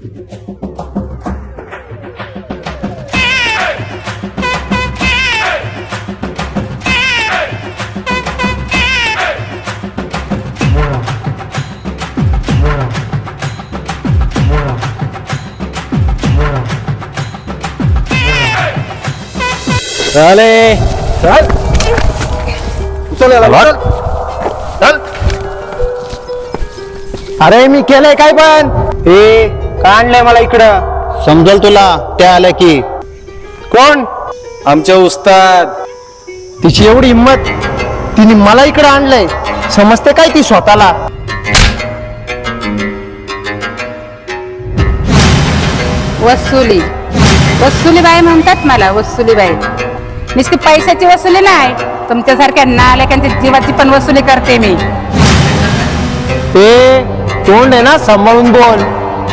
चले चल चल चल. अरे मी केलंय काय पण हे का आणलंय मला इकडं समजल तुला त्या आल्या की कोण आमचे उस्ताद. तिची एवढी हिंमत तिने मला इकडं आणलंय समजते काय ती स्वतःला. वसुली वसुली बाई म्हणतात मला. वसुली बाई नुसती पैशाची वसुली नाही, तुमच्यासारख्या नालायकांची जीवाची पण वसुली करते मी. ते तोंड आहे ना सांभाळून बोल,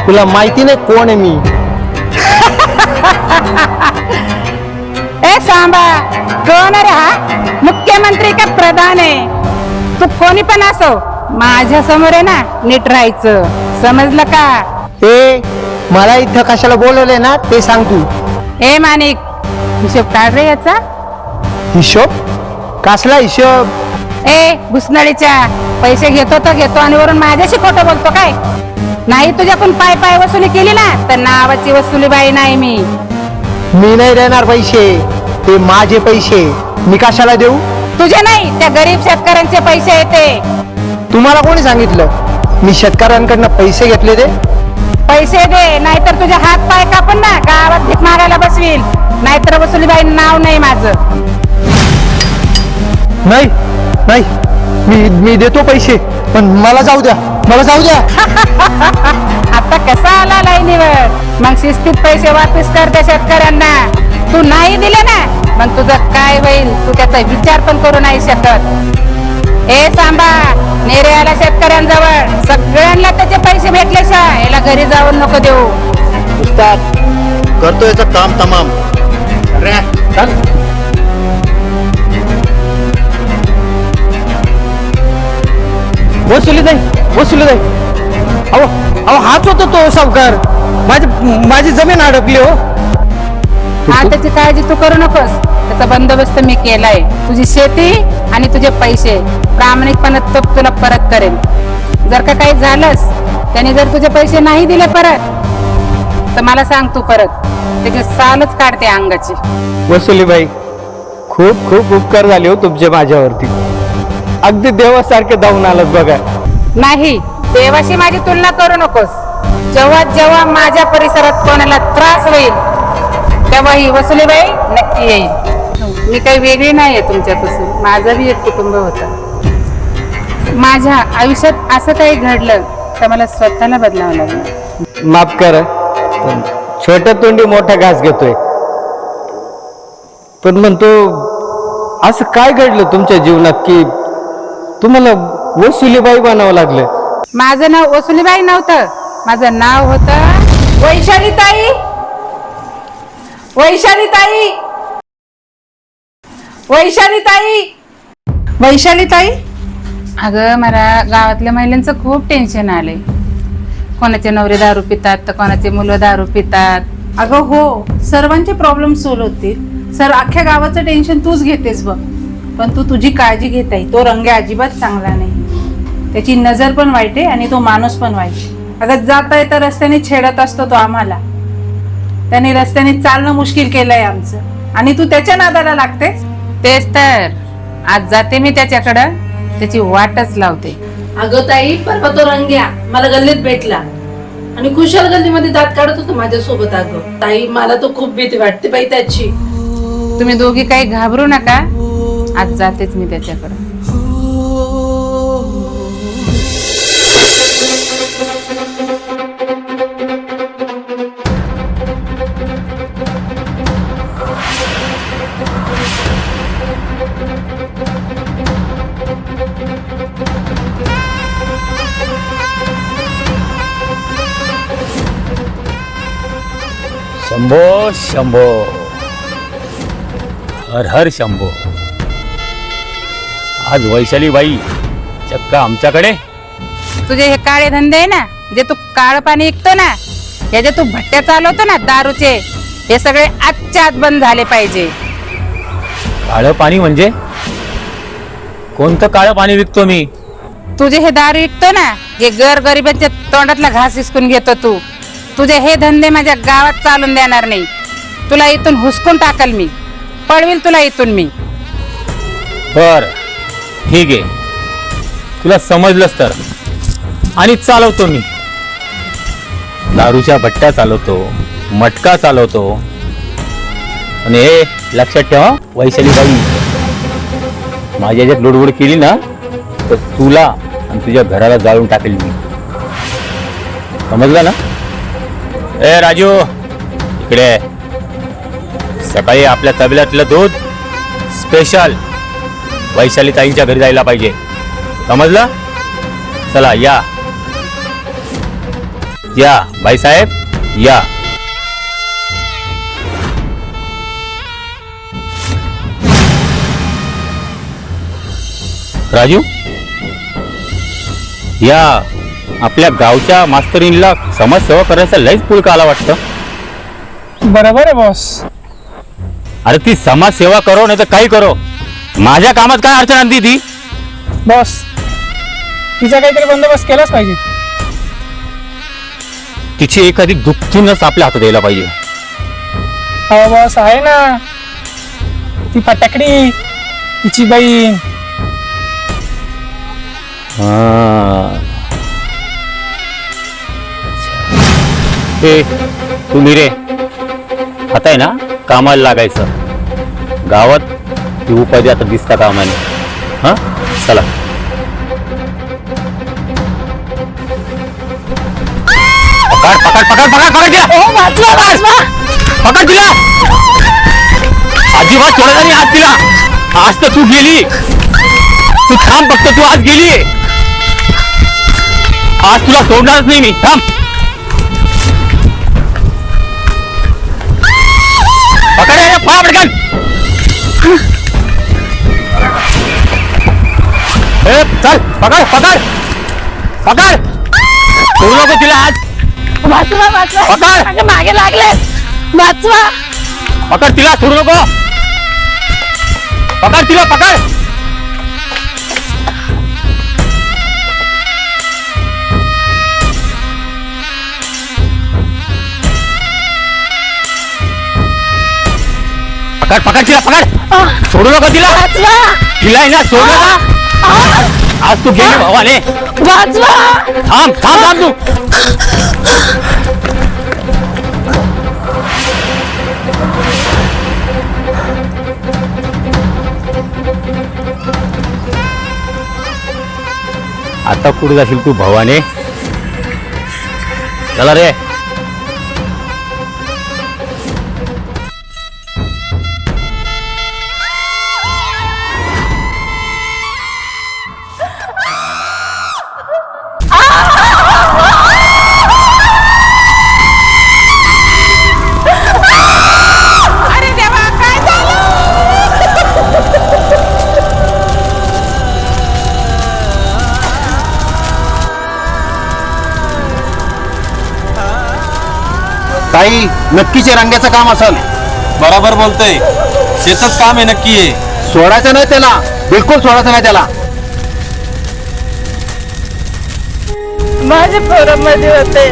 तुला माहिती नाही कोण आहे मी. ए सांबा, कोण रे हा? मुख्यमंत्री का प्रधान आहे? तू कोणी पण असो, माझ्या समोर आहे ना नीट राहायचं, समजलं का? ए मला इथं कशाला बोलवले ना ते सांग तू. ए माणिक, हिशोब काढ रे याचा. हिशोब? कसला हिशोब? ए घुसनळीच्या, पैसे घेतो तर घेतो आणि वरून माझ्याशी खोटं बोलतो काय? नाही तुझ्याकडून पाय पाय वसुली केली ना तर नावाची वसुली बाई नाही मी. मी नाही देणार पैसे, ते माझे पैसे, मी कशाला देऊ? तुझे नाही, त्या गरीब शेतकऱ्यांचे पैसे येते. तुम्हाला कोणी सांगितलं मी शेतकऱ्यांकडनं पैसे घेतले ते? पैसे दे, नाहीतर तुझे हात पाय कापून ना गावात भीक मागायला बसवील. नाहीतर वसुलीबाई नाव नाही माझं. नाही नाही, मी देतो पैसे, पण मला जाऊ द्या, मला जाऊ द्या. आता कसा आला लाईनीवर? मग शिस्तीत पैसे वापस कर त्या शेतकऱ्यांना. तू नाही दिले ना मग तुझं काय होईल तू त्याचा विचार पण करू नाही शकत. ए सांबा, नेरे आला शेतकऱ्यांजवळ, सगळ्यांना त्याचे पैसे भेटल्याशिवाय याला घरी जाऊन नको देऊ. उस्ताद करतो याचं काम तमाम. चल. वसुली नाही, वसुली नाही. अहो अहो हाच होतो तो सावकार, माझी जमीन अडकली हो. हा त्याची काळजी तू करू नकोस, त्याचा बंदोबस्त मी केलाय. तुझी शेती आणि तुझे पैसे प्रामाणिकपणे तो तुला परत करेल. जर का काही झालंस, त्याने जर तुझे पैसे नाही दिले परत तर मला सांग तू, परत त्याची सालच काढते अंगाची. वसुलीबाई, खूप खूप उपकार झाले हो तुमचे माझ्यावरती. अगदी देवासारखे धावून आलात बघा. नाही, देवाशी माझी तुलना करू नकोस. जेव्हा जेव्हा माझ्या परिसरात कोणाला त्रास होईल तेव्हा ही वसुलीबाई नक्की येईल. मी काही वेगळी नाहीये तुमच्यापासून, माझं बी एक कुटुंब होतं. माझ्या आयुष्यात असं काही घडलं तर मला स्वतःला बदलावं लागलं. माफ करा, पण छोट्या तोंडी मोठा घास घेतोय. पण म्हणतो असं काय घडलं तुमच्या जीवनात की तुम्हाला वसुलीबाई बनावं लागलं? माझं नाव वसुलीबाई नव्हतं, माझं नाव होतं वैशालीताई. वैशालीताई, वैशालीताई, वैशालीताई. अगं मला गावातल्या महिलांचं खूप टेन्शन आलंय. कोणाचे नवरे दारू पितात तर कोणाचे मुलं दारू पितात. अगं हो, सर्वांचे प्रॉब्लेम सॉल्व्ह होतील. सर अख्ख्या गावाचं टेन्शन तूच घेतेस बघ, पण तू तुझी काळजी घेत आहे. तो रंगे अजिबात चांगला नाही, त्याची नजर पण वाईट आहे आणि तो माणूस पण वाईट. अगं जाता येता रस्त्याने छेडत असतो तो आम्हाला. त्याने रस्त्याने चालणं मुश्किल केलंय आमचं, आणि तू त्याच्या नादाला लागतेस. तेच तर, आज जाते मी त्याच्याकडं, त्याची वाटच लावते. अगं ताई, परवा तो रंग्या मला गल्लीत भेटला आणि खुशाल गल्लीमध्ये दात काढत होतो माझ्यासोबत. अगं ताई, मला तो खूप भीती वाटते बाई त्याची. तुम्ही दोघी काही घाबरू नका, आज जातेच मी त्याच्याकडं. शंभो शंभो, हर हर शंभो. आज वैशालीबाई चक्क आमच्याकडे. तुझे हे काळे धंदे आहे ना, जे तू काळ पाणी विकतो ना, या जे तू भट्ट्या चालवतो ना दारूचे, हे सगळे आजच्या आत बंद झाले पाहिजे. काळं पाणी म्हणजे कोणतं काळं पाणी विकतो मी? तुझे हे दारू विकतो ना, जे गरिबांच्या तोंडातला घास हिसकून घेतो तू, तुझे हे धंदे माझ्या गावात चालून देणार नाही. तुला इथून हुसकून टाकल मी, पळविल तुला इथून मी. बर ठीक आहे, तुला समजलंच तर. आणि चालवतो मी, दारूच्या भट्ट्या चालवतो, मटका चालवतो. आणि हे लक्षात ठेवा वैशालीबाई, माझ्या याच्यात लुडबुड केली ना तर तुला आणि तुझ्या घराला जाळून टाकेल मी. समजलं ना? ए राजू, इकडे. सकाळी आपल्या तबेल्यातलं दूध स्पेशल वैशाली ताईंच्या घरी जायला पाहिजे. समजलं? चला या या बाईसाहेब या. राजू, या आपल्या गावच्या मास्तरींला समाजसेवा करायचा लयच पुळका आला वाटतं. बरोबर आहे बॉस. अरे ती समाजसेवा करो नाही तर काही करो, माझ्या कामात काय अडचण आणती ती? बॉस, तिचा काहीतरी बंदोबस्त केलाच पाहिजे. तिची एखादी दुःखीनच आपल्या हातात यायला पाहिजे. हो बॉस, आहे ना ती फटाकडी, तिची बहीण. ए तू मिरे, आता आहे ना कामाला लागायचं. गावात ती उपाधी आता दिसता कामाने. हा चला. पकड पकड पकड पकड पकड तिला. अजिबात सोडायचा नाही आज तिला. आज तर तू गेली, तू थांब फक्त. तू आज गेली, आज तुला सोडणारच नाही मी. थांब. पकड रे, पळा पटकन. ए चल, पकड पकड पकड. सोडू नको तिला आज. वाचवा वाचवा, पकड. माझ्या मागे लागले. वाचवा. पकड तिला, सोडू नको. पकड तिला, पकड. पकड पकड तिला, पकड. सोडू नको तिला. तिला आहे ना सोडू नका. आज तू गेली भावाने. वाचवा. थांब थांब थांब तू. आता कुठे जाशील तू भावाने? चला रे. अरे देवा, काय झालं? ताई, नक्कीच हे रंग्याचं काम असेल. बरोबर बोलतोय, शेतच काम आहे नक्की आहे. सोडायचं नाही त्याला, बिलकुल सोडायचं नाही त्याला. माझे पोरामध्ये होते,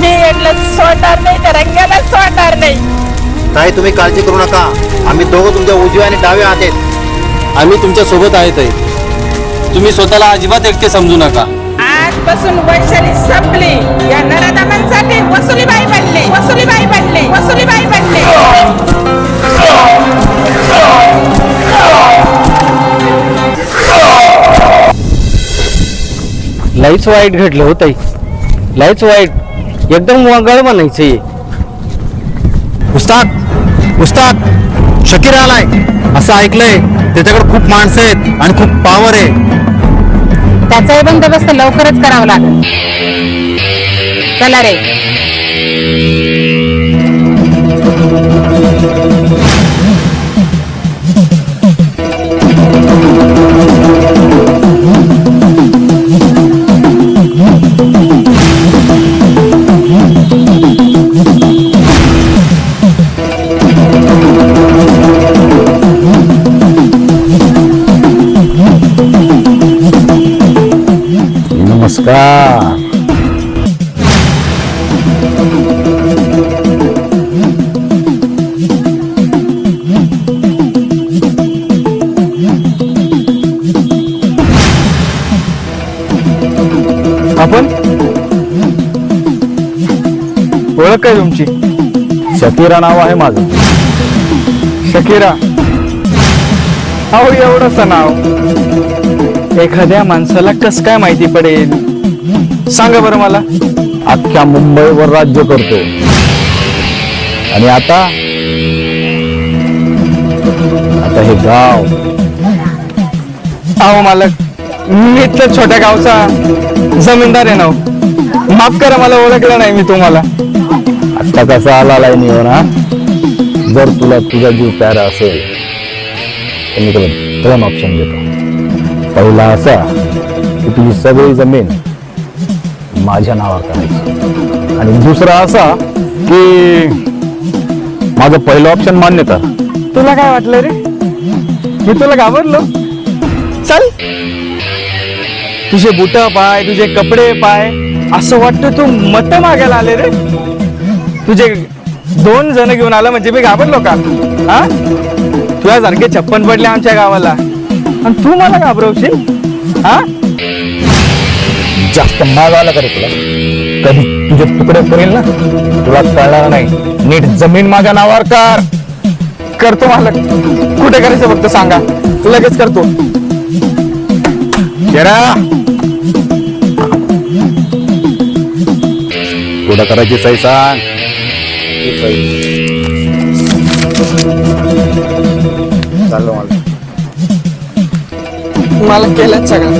मी याला सोडणार नाही, त्या रंगाला सोडणार नाही. ताई, तुम्ही काळजी करू नका. आम्ही दोघं तुमच्या उजव्या आणि डाव्या हात आहेत. आम्ही तुमच्या सोबत आहेत ताई. तुम्ही स्वतःला अजिबात एकटे समजू नका. आजपासून वैशाली संपली. या नराधमांसाठी वसुलीबाई बनली, वसुलीबाई बनली, वसुलीबाई बनली. लईच वाईट घडलं हो ताई, लईच वाईट. एकदम वगळ म्हणायचंय. उस्ताद उस्ताद, शकीर आलाय असं ऐकलंय. त्याच्याकडे खूप माणसं आहेत आणि खूप पॉवर आहे. त्याचाही बंदोबस्त लवकरच करावा लागेल. चला रे. नमस्कार. आपण ओळख काय तुमची? शकीरा नाव आहे माझं. शकीरा? अहो एवढंसं नाव एखाद्या माणसाला कस काय माहिती पडेल? सांगा बरं मला. अख्ख्या मुंबईवर राज्य करतो. आणि आता हे गाव. अहो मालक, मी इथलं छोट्या गावचा जमीनदार आहे ना हो. माफ करा, मला ओळखलं नाही मी तुम्हाला. आता कसा आला लाईनी हो ना. जर तुला तुझा जीव प्यारा असेल तर मी तुला 2 ऑप्शन देतो. पहिला असा की तुझी सगळी जमीन माझ्या नावावर करायची. आणि दुसरा असा की माझं पहिलं ऑप्शन मान्य कर. तुला काय वाटलं रे? मी तुला घाबरलो? चल, तुझे बुट पाय, तुझे कपडे पाय, असं वाटतं तू मत मागायला आले रे. तुझे 2 जण घेऊन आला म्हणजे मी घाबरलो का? हा, तुझ्यासारखे 56 पडले आमच्या गावाला आणि तू मला घाबरवशील? हा, जास्त माग आला करे तुला, कधी तुझे तुकडे करेल ना, तुला कळणार नाही. नीट जमीन माझ्या नावावर कर. करतो मालक. कुठे करायचं फक्त सांगा, लगेच करतो. कुठं करायची सही सांग. चाललो मला केलंच सगळं.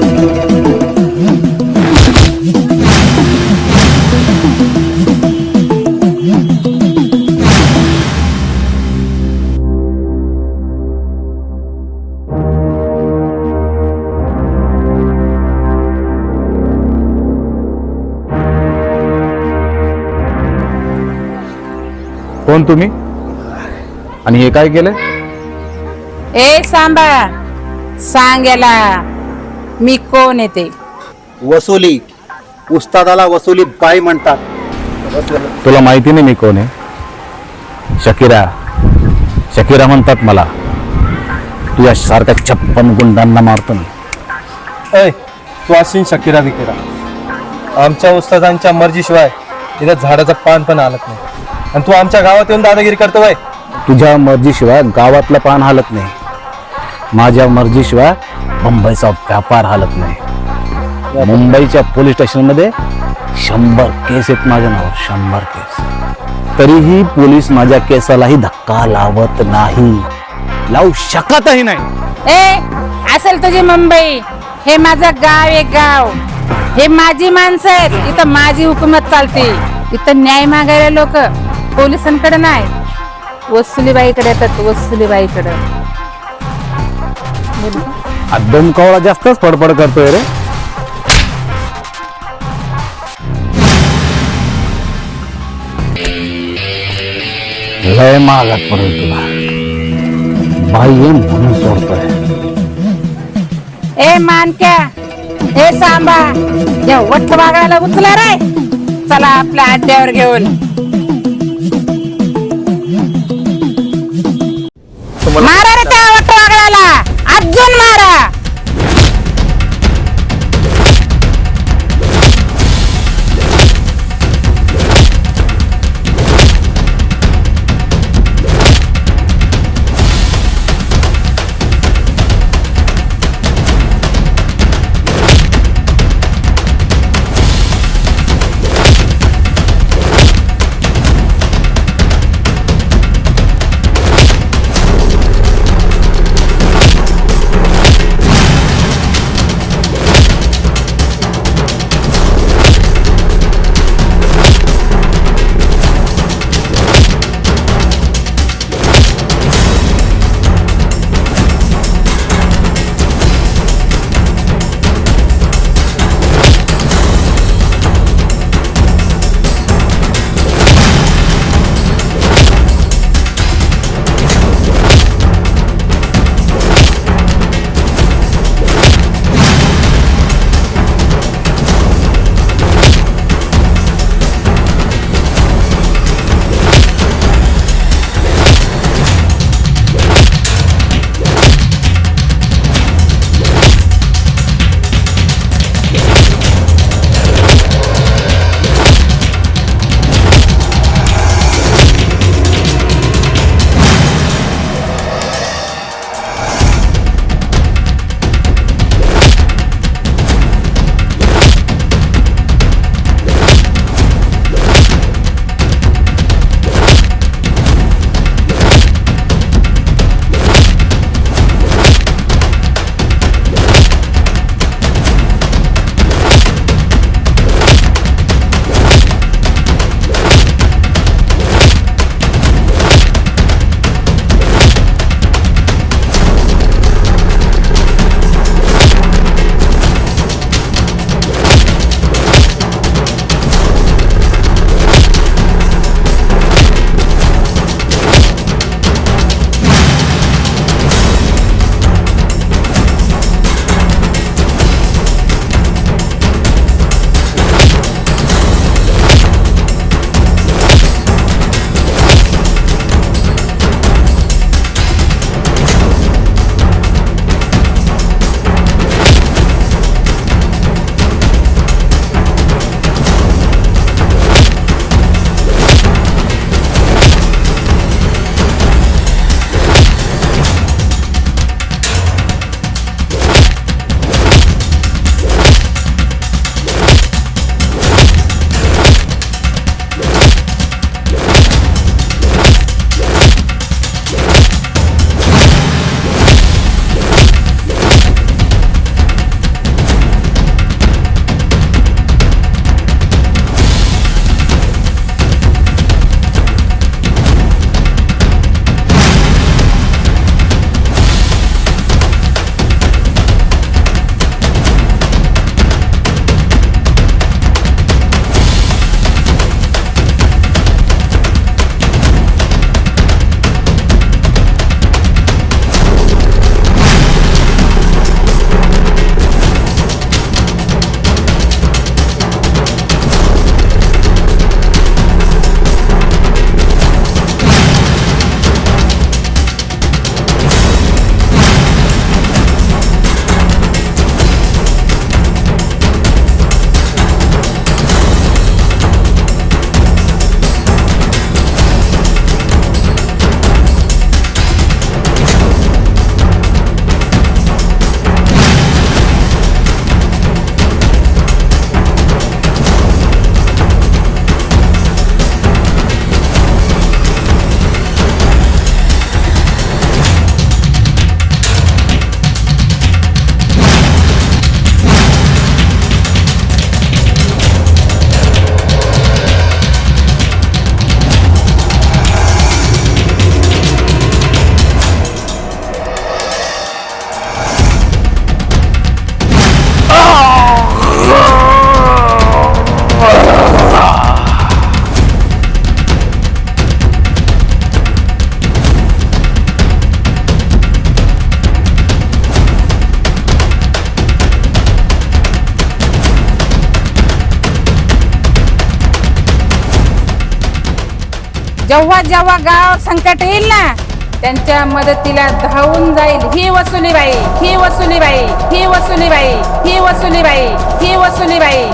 कोण तुम्ही आणि हे काय केलं? ए सांबा, सांग याला मी कोण येते. वसुली, उस्तादाला वसुली बाई म्हणतात. तुला माहिती नाही मी कोण आहे? शकीरा म्हणतात मला. तुझ्या सारख्या 56 गुंडांना मारतो मी. ऐ, तू असीन शकीरा बिकीरा. आमच्या उस्तादांच्या मर्जीशिवाय इथं झाडाचं पान पण हालत नाही. आणि तू आमच्या गावात येऊन दादागिरी करतो बाय. तुझ्या मर्जीशिवाय गावातलं पान हालत नाही. माझ्या मर्जीशिवाय मुंबईचा व्यापार हालत नाही. मुंबईच्या पोलीस स्टेशनमध्ये 100 केस आहेत माझ्या नावावर. 100 केस. तरीही पोलीस माझ्या केसालाही धक्का लावत नाही. लावू शकतही नाही. ए, असेल तुझी मुंबई, हे माझं गाव आहे. गाव हे माझी माणसं आहेत. इथं माझी हुकूमत चालते. इथं न्याय मागायला लोक पोलिसांकडे नाही, वसुलीबाईकडे येतात. वसुलीबाईकडे. दोन कवळा जास्तच फडफड करतोय रे. लय मागात पडेल तुला. बाई ये म्हणून सोडतोय. ए मानक्या, ए सांबा, या वट्ट वागळाला उचला रे. चला आपल्या अड्ड्यावर घेऊन. मारा रे त्या वट्ट वागळाला, अजून मारा. जेव्हा जेव्हा गाव संकट येईल ना त्यांच्या मदतीला धावून जाईल ही वसुलीबाई, ही वसुलीबाई, ही वसुलीबाई, ही वसुलीबाई, ही वसुलीबाई.